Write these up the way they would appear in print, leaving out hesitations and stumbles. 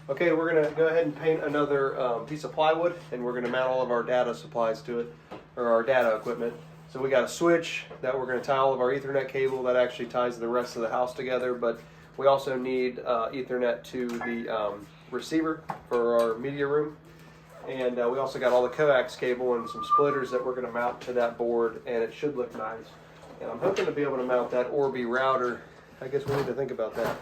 Okay, we're gonna go ahead and paint another piece of plywood, and we're gonna mount all of our data supplies to it, or our data equipment. So we got a switch that we're gonna tie all of our Ethernet cable that actually ties the rest of the house together, but we also need Ethernet to the receiver for our media room. And we also got all the coax cable and some splitters that we're gonna mount to that board, and it should look nice. And I'm hoping to be able to mount that Orbi router. I guess we need to think about that.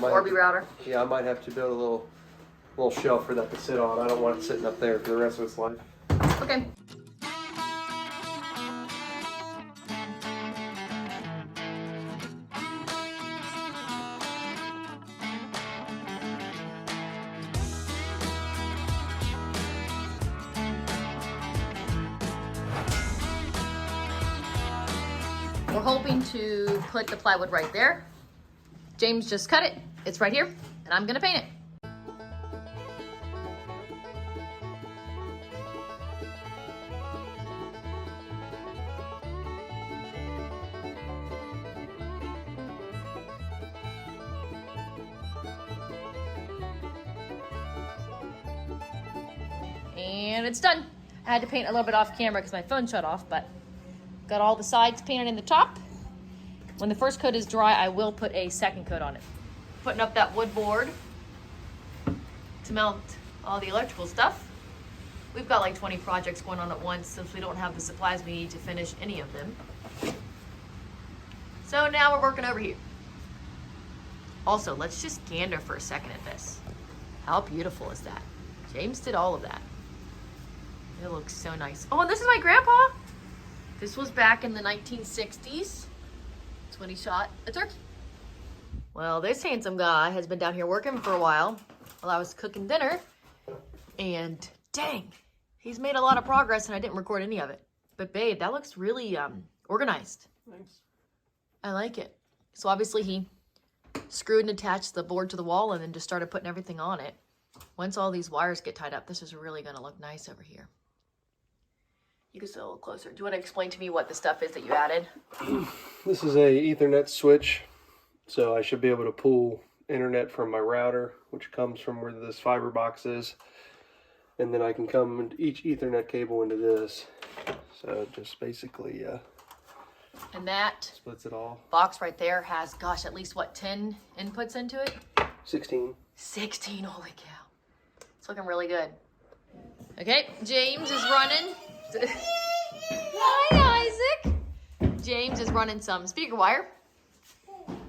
Orbi router? Yeah, I might have to build a little shelf for that to sit on. I don't want it sitting up there for the rest of its life. Okay. We're hoping to put the plywood right there. James just cut it. It's right here, and I'm gonna paint it. And it's done. I had to paint a little bit off camera because my phone shut off, but got all the sides painted in the top. When the first coat is dry, I will put a second coat on it. Putting up that wood board to mount all the electrical stuff. We've got like 20 projects going on at once since we don't have the supplies we need to finish any of them. So now we're working over here. Also, let's just gander for a second at this. How beautiful is that? James did all of that. It looks so nice. Oh, and this is my grandpa. This was back in the 1960s. It's when he shot a turkey. Well, this handsome guy has been down here working for a while I was cooking dinner. And dang, he's made a lot of progress and I didn't record any of it. But babe, that looks really organized. Thanks. I like it. So obviously he screwed and attached the board to the wall and then just started putting everything on it. Once all these wires get tied up, this is really gonna look nice over here. You can sit a little closer. Do you want to explain to me what the stuff is that you added? This is a Ethernet switch, so I should be able to pull internet from my router, which comes from where this fiber box is, and then I can come into each Ethernet cable into this. So it just basically and that splits it all. Box right there has, gosh, at least what, 10 inputs into it? 16. 16, holy cow. It's looking really good. Okay, James is running. Hi, Isaac. James is running some speaker wire.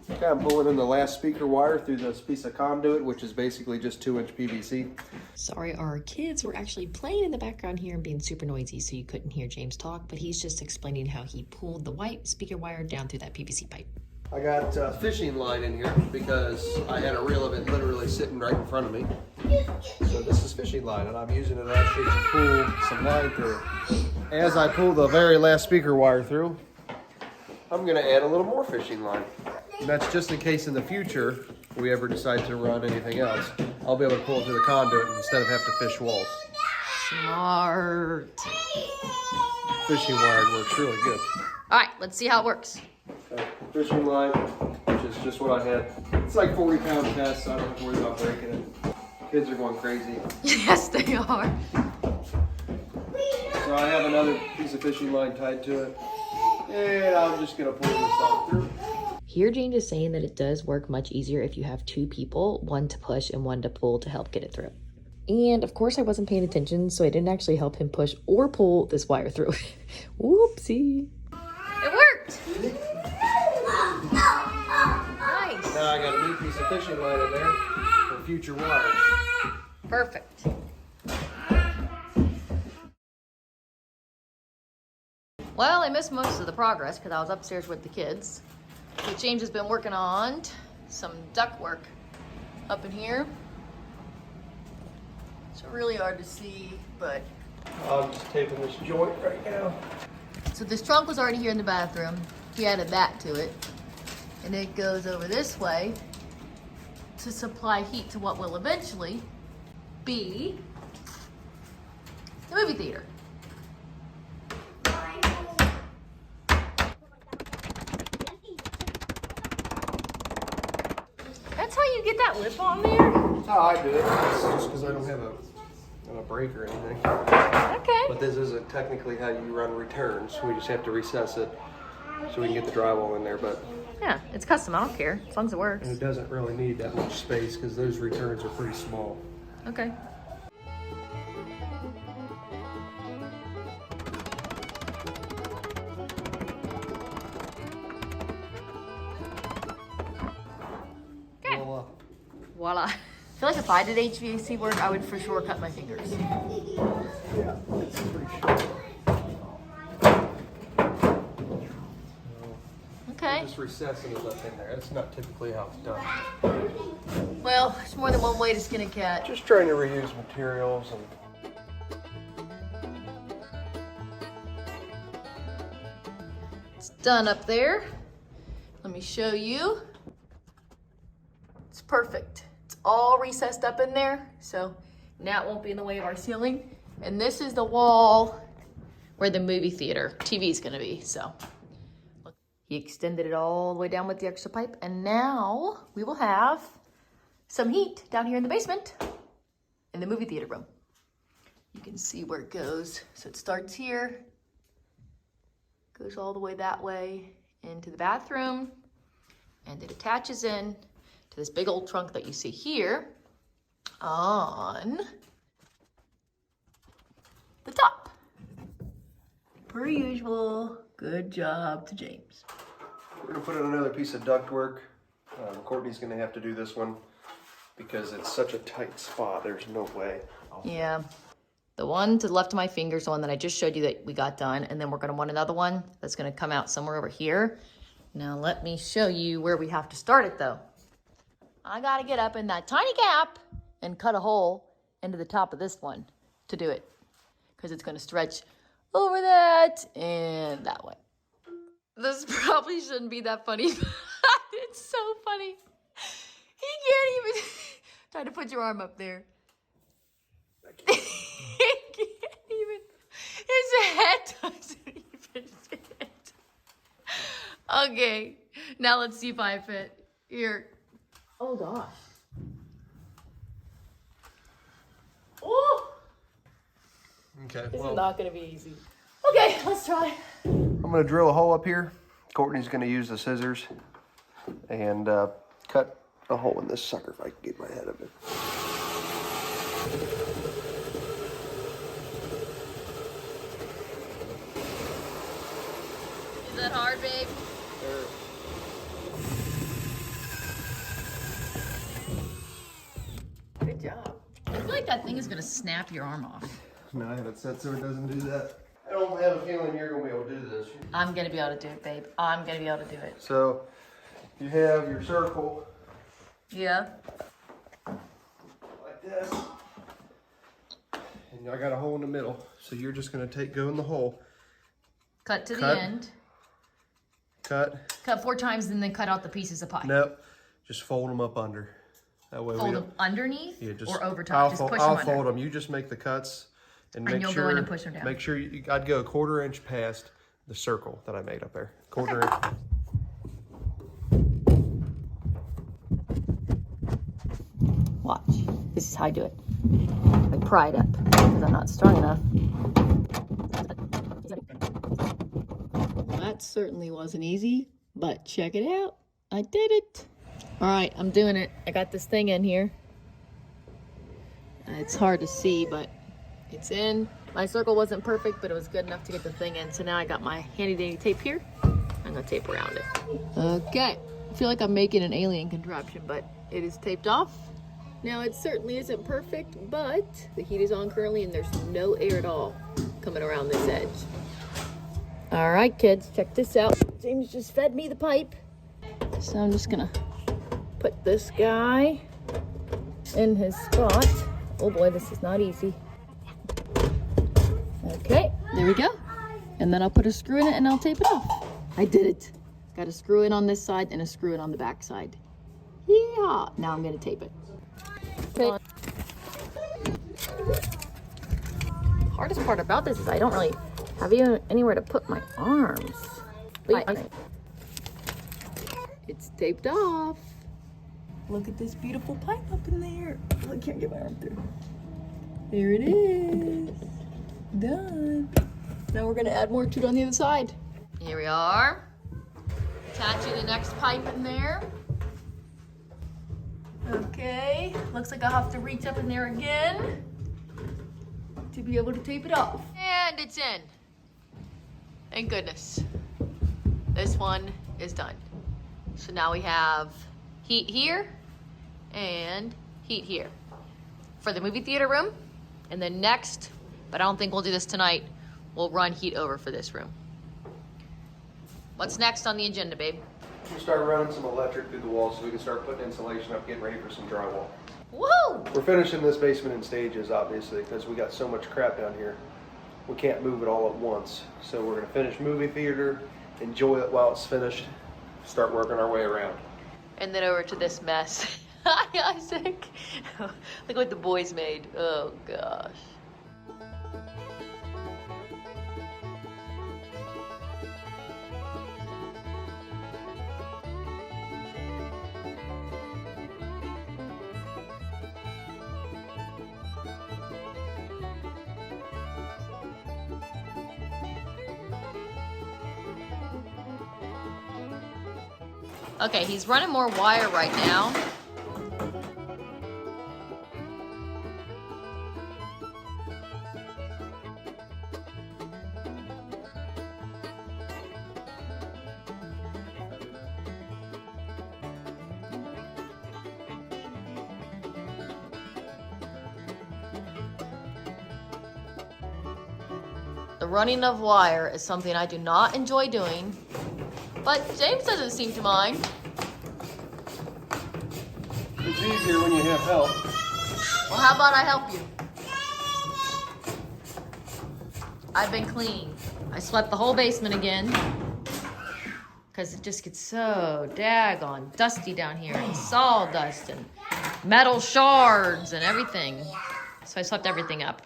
Okay, I'm pulling in the last speaker wire through this piece of conduit, which is basically just 2-inch PVC. Sorry, our kids were actually playing in the background here and being super noisy, so you couldn't hear James talk, but he's just explaining how he pulled the white speaker wire down through that PVC pipe. I got fishing line in here because I had a reel of it literally sitting right in front of me. So this is fishing line, and I'm using it actually to pull some line through. As I pull the very last speaker wire through, I'm going to add a little more fishing line. And that's just in case in the future we ever decide to run anything else. I'll be able to pull it through the conduit instead of have to fish walls. Smart. Fishing wire works really good. All right, let's see how it works. Fishing line, which is just what I had. It's like 40-pound test, so I don't have to worry about breaking it. Kids are going crazy. Yes, they are. So I have another piece of fishing line tied to it. And I'm just gonna pull this on through. Here, James is saying that it does work much easier if you have two people, one to push and one to pull to help get it through. And of course I wasn't paying attention, so I didn't actually help him push or pull this wire through. Whoopsie. It worked. Nice. Now I got a new piece of fishing line in there for future wires. Perfect. Well, I missed most of the progress because I was upstairs with the kids. So James has been working on some duct work up in here. It's really hard to see, but... I'm just taping this joint right now. So this trunk was already here in the bathroom. He added that to it. And it goes over this way to supply heat to what will eventually be the movie theater. That's how you get that lip on there? how I do it. It's just because I don't have a break or anything. Okay. But this isn't technically how you run returns. We just have to recess it so we can get the drywall in there. But Yeah, it's custom. I don't care as long as it works. and it doesn't really need that much space because those returns are pretty small. Okay. Okay. Voila. Voila. I feel like if I did HVAC work, I would for sure cut my fingers. Yeah, it's pretty short. Okay. Just recessing it up in there. That's not typically how it's done. Well, there's more than one way to skin a cat. Just trying to reuse materials and. It's done up there. Let me show you. It's perfect. It's all recessed up in there, so now it won't be in the way of our ceiling. And this is the wall where the movie theater TV is gonna be, so. Look, he extended it all the way down with the extra pipe, and now we will have some heat down here in the basement in the movie theater room. You can see where it goes. So it starts here, goes all the way that way into the bathroom, and it attaches in to this big old trunk that you see here on the top. Per usual, good job to James. We're gonna put in another piece of ductwork. Courtney's gonna have to do this one because it's such a tight spot. There's no way. Yeah. The one to the left of my finger is the one that I just showed you that we got done. And then we're gonna want another one that's gonna come out somewhere over here. Now let me show you where we have to start it though. I gotta get up in that tiny gap and cut a hole into the top of this one to do it. Because it's gonna stretch over that and that way. This probably shouldn't be that funny. It's so funny. He can't even try to put your arm up there. He can't even. His head doesn't even fit. Okay, now let's see if I fit. Here. Oh gosh. Oh, Okay. this Well, is not gonna be easy. Okay, let's try. I'm gonna drill a hole up here. Courtney's gonna use the scissors and cut a hole in this sucker if I can get my head of it. Is that hard, babe? Good job. I feel like that thing is gonna snap your arm off. No, I haven't said so it doesn't do that. I don't have a feeling you're gonna be able to do this. I'm gonna be able to do it, babe. I'm gonna be able to do it. So you have your circle Yeah. like this, and I got a hole in the middle. So you're just gonna go in the hole, Cut to Cut. the end. cut. Cut 4 times and then cut out the pieces of pie. Nope, just fold them up under. That way Fold we them don't. underneath Yeah, just or over top. Just push I'll them fold under. them. You just make the cuts and And make you'll sure. go in and push them down. Make sure I'd go a 1/4 inch past the circle that I made up there. 1/4 inch. Watch. This is how I do it. I pry it up because I'm not strong enough. Well, that certainly wasn't easy, but check it out. I did it. All right, I'm doing it. I got this thing in here. It's hard to see, but it's in. My circle wasn't perfect, but it was good enough to get the thing in. So now I got my handy dandy tape here. I'm gonna tape around it. Okay, I feel like I'm making an alien contraption, but it is taped off. Now it certainly isn't perfect, but the heat is on currently and there's no air at all coming around this edge. All right, kids, check this out. James just fed me the pipe. So I'm just gonna put this guy in his spot. Oh boy, this is not easy. Okay, there we go. And then I'll put a screw in it and I'll tape it off. I did it. Got a screw in on this side and a screw in on the back side. Yeah, now I'm gonna tape it. Okay. The hardest part about this is I don't really have even anywhere to put my arms. It's taped off. Look at this beautiful pipe up in there. Oh, I can't get my arm through. There it is. Done. Now we're gonna add more to it on the other side. Here we are. Attaching the next pipe in there. Okay, looks like I'll have to reach up in there again to be able to tape it off. And it's in. Thank goodness. This one is done. So now we have heat here and heat here for the movie theater room. And then next, but I don't think we'll do this tonight, we'll run heat over for this room. What's next on the agenda, babe? We start running some electric through the walls so we can start putting insulation up, getting ready for some drywall. Woo! We're finishing this basement in stages, obviously, because we got so much crap down here. We can't move it all at once. So we're gonna finish movie theater, enjoy it while it's finished, start working our way around. And then over to this mess. Hi, Isaac. Look what the boys made. Oh, gosh. Okay, he's running more wire right now. The running of wire is something I do not enjoy doing, but James doesn't seem to mind. It's easier when you have help. Well, how about I help you? I've been cleaning. I swept the whole basement again because it just gets so daggone dusty down here, and sawdust and metal shards and everything. So I swept everything up.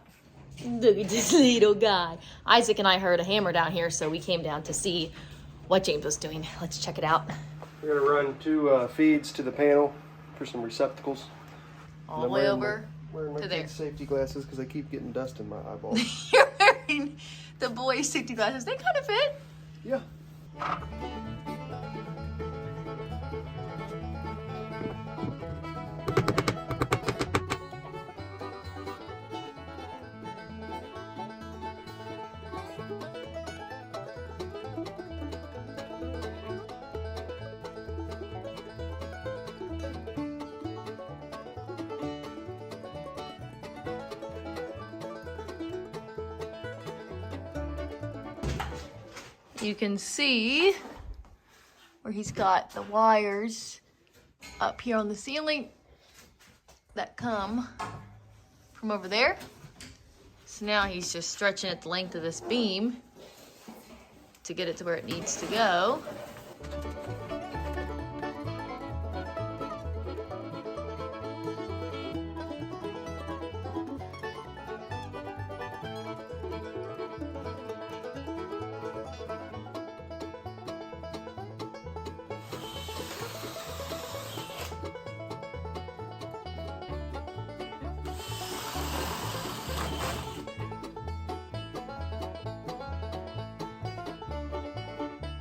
Look at this little guy. Isaac and I heard a hammer down here, so we came down to see what James was doing. Let's check it out. We're gonna run two feeds to the panel for some receptacles. All the way over wearing my to there. kids' safety glasses because I keep getting dust in my eyeballs. You're wearing the boys' safety glasses. They kind of fit. Yeah. You can see where he's got the wires up here on the ceiling that come from over there. So now he's just stretching it the length of this beam to get it to where it needs to go.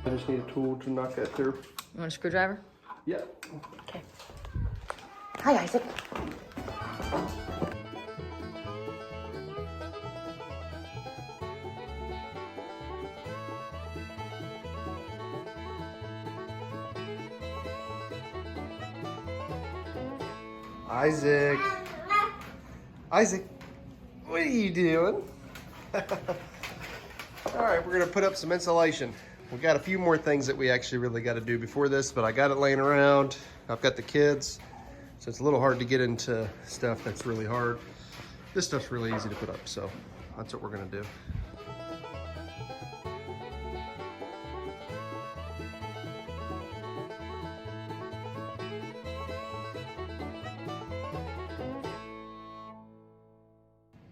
I just need a tool to knock that through. You want a screwdriver? Yeah. Okay. Hi, Isaac. Isaac. Isaac, what are you doing? All right, we're gonna put up some insulation. We got a few more things that we actually really got to do before this, but I got it laying around. I've got the kids, so it's a little hard to get into stuff that's really hard. This stuff's really easy to put up, so that's what we're gonna do.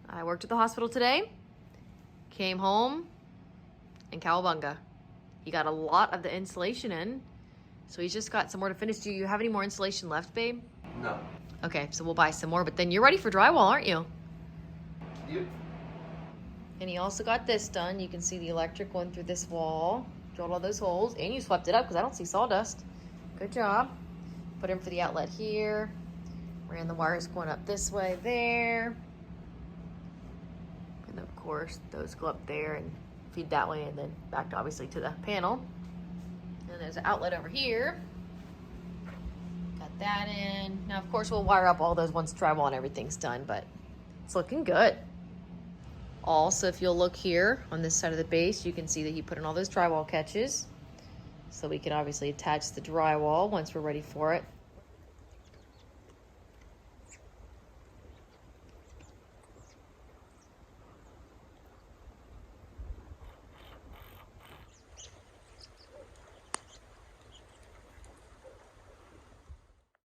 I worked at the hospital today, came home, and cowabunga. You got a lot of the insulation in, So he's just got some more to finish. Do you have any more insulation left, babe? No. Okay, so we'll buy some more, but then you're ready for drywall, aren't you? Yep. And he also got this done. You can see the electric going through this wall. Drilled all those holes, and you swept it up because I don't see sawdust. Good job. Put in for the outlet here. Ran the wires going up this way there. And of course, those go up there and feed that way, and then back to, obviously, to the panel. And there's an outlet over here. Got that in. Now, of course, we'll wire up all those once drywall and everything's done, but it's looking good. Also, if you'll look here on this side of the base, you can see that he put in all those drywall catches. So we can obviously attach the drywall once we're ready for it.